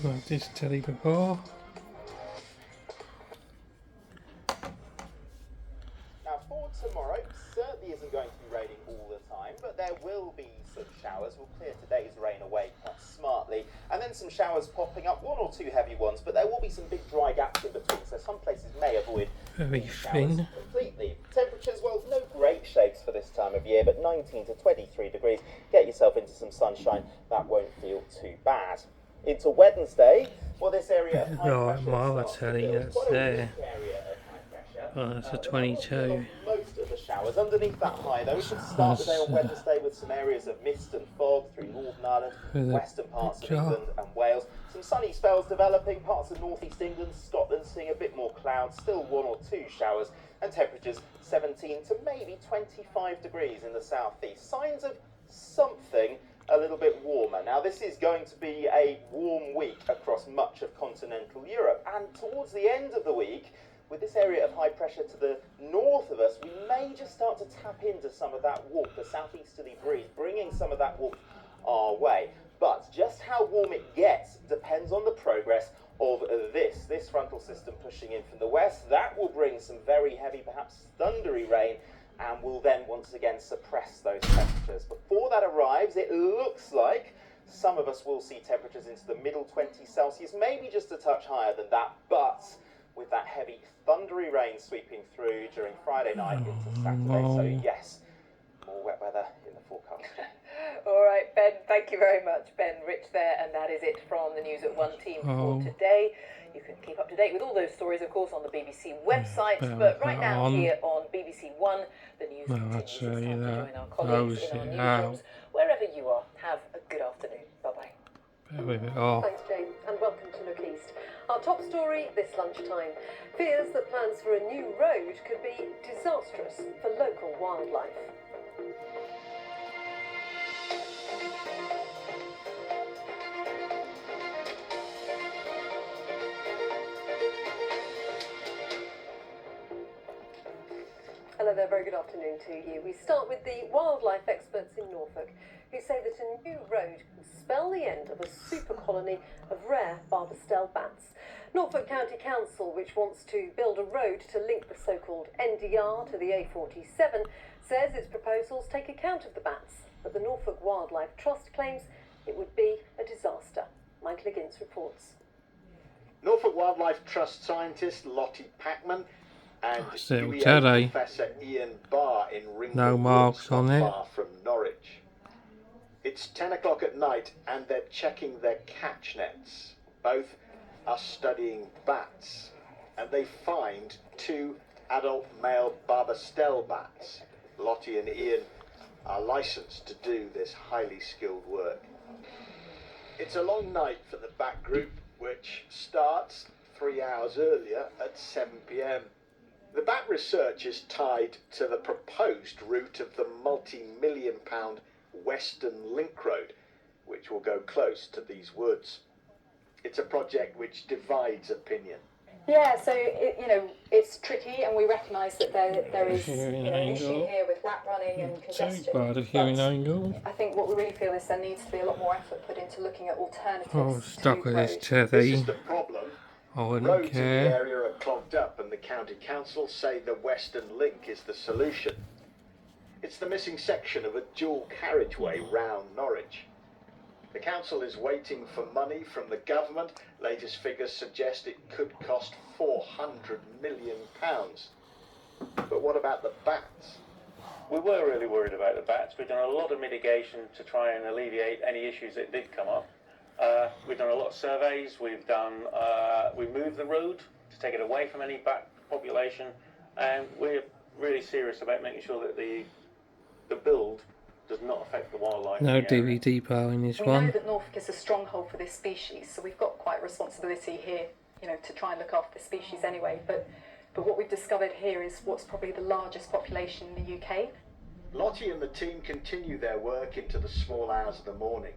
I've this telly before. Now for tomorrow, certainly isn't going to be raining all the time, but there will be some showers. We'll clear today's rain away quite smartly, and then some showers popping up, one or two heavy ones, but there will be some big dry gaps in between, so some places may avoid Very thin. completely. Temperatures, well, no great shakes for this time of year, but 19 to 23 degrees. Get yourself into some sunshine, that won't feel too bad. Into Wednesday, well, this area of high Right, pressure well, I starts tell to you, build. that's Quite a there. weak area of high pressure. Oh, that's a That will 22. peel off most of the showers. Underneath that high, though, we should start the day on Wednesday with some areas of mist and fog through Northern Ireland, western parts of England and Wales. Some sunny spells developing, parts of northeast England, Scotland seeing a bit more cloud, still one or two showers, and temperatures 17 to maybe 25 degrees in the southeast. Signs of something a little bit warmer. Now this is going to be a warm week across much of continental Europe, and towards the end of the week, with this area of high pressure to the north of us, we may just start to tap into some of that warmth, the southeasterly breeze, bringing some of that warmth our way. But just how warm it gets depends on the progress of this frontal system pushing in from the west. That will bring some very heavy, perhaps thundery rain, and will then once again suppress those temperatures. Before that arrives, it looks like some of us will see temperatures into the middle 20s Celsius, maybe just a touch higher than that, but with that heavy thundery rain sweeping through during Friday night into Saturday. So yes, more wet weather in the forecast. All right, Ben, thank you very much. Ben Rich there, and that is it from the News at One team for today. You can keep up to date with all those stories, of course, on the BBC website, but right now here on BBC One, the news continues. It's time to join our colleagues in our newsrooms. Wherever you are, have a good afternoon. Bye-bye. Thanks, Jane, and welcome to Look East. Our top story this lunchtime. Fears that plans for a new road could be disastrous for local wildlife. Hello there, very good afternoon to you. We start with the wildlife experts in Norfolk who say that a new road can spell the end of a super colony of rare barbastelle bats. Norfolk County Council, which wants to build a road to link the so-called NDR to the A47, says its proposals take account of the bats, but the Norfolk Wildlife Trust claims it would be a disaster. Michael Higgins reports. Norfolk Wildlife Trust scientist Lottie Packman and UVA Professor Ian Barr in Ringwood, no marks on it, far from Norwich. It's 10 o'clock at night and they're checking their catch nets. Both are studying bats, and they find two adult male barbastelle bats. Lottie and Ian are licensed to do this highly skilled work. It's a long night for the bat group, which starts 3 hours earlier at 7 p.m. The bat research is tied to the proposed route of the multi-million-pound Western Link Road, which will go close to these woods. It's a project which divides opinion. Yeah, so it's tricky, and we recognise that there is an issue here with rat running and congestion. I think what we really feel is there needs to be a lot more effort put into looking at alternatives. Stuck with this This tethy. is the problem. I wouldn't Roads in the care. area are clogged up, and the county council say the Western Link is the solution. It's the missing section of a dual carriageway round Norwich. The council is waiting for money from the government. Latest figures suggest it could cost £400 million. But what about the bats? We were really worried about the bats. We've done a lot of mitigation to try and alleviate any issues that did come up. We've done a lot of surveys. We moved the road to take it away from any bat population, and we're really serious about making sure that the build does not affect the wildlife. No DVD player in this We one. know that Norfolk is a stronghold for this species, so we've got quite a responsibility here, to try and look after the species anyway. But what we've discovered here is what's probably the largest population in the UK. Lottie and the team continue their work into the small hours of the morning.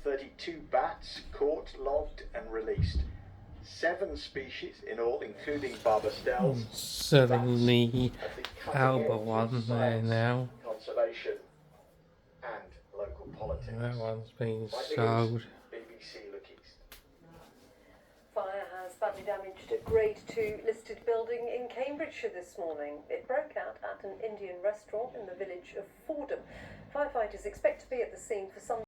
32 bats caught, logged and released. 7 species in all, including barbastelles. Certainly Alba one there now. Conservation and local politics. That one's been Mike sold. Higgins, BBC Look East. Grade 2 listed building in Cambridgeshire this morning. It broke out at an Indian restaurant in the village of Fordham. Firefighters expect to be at the scene for some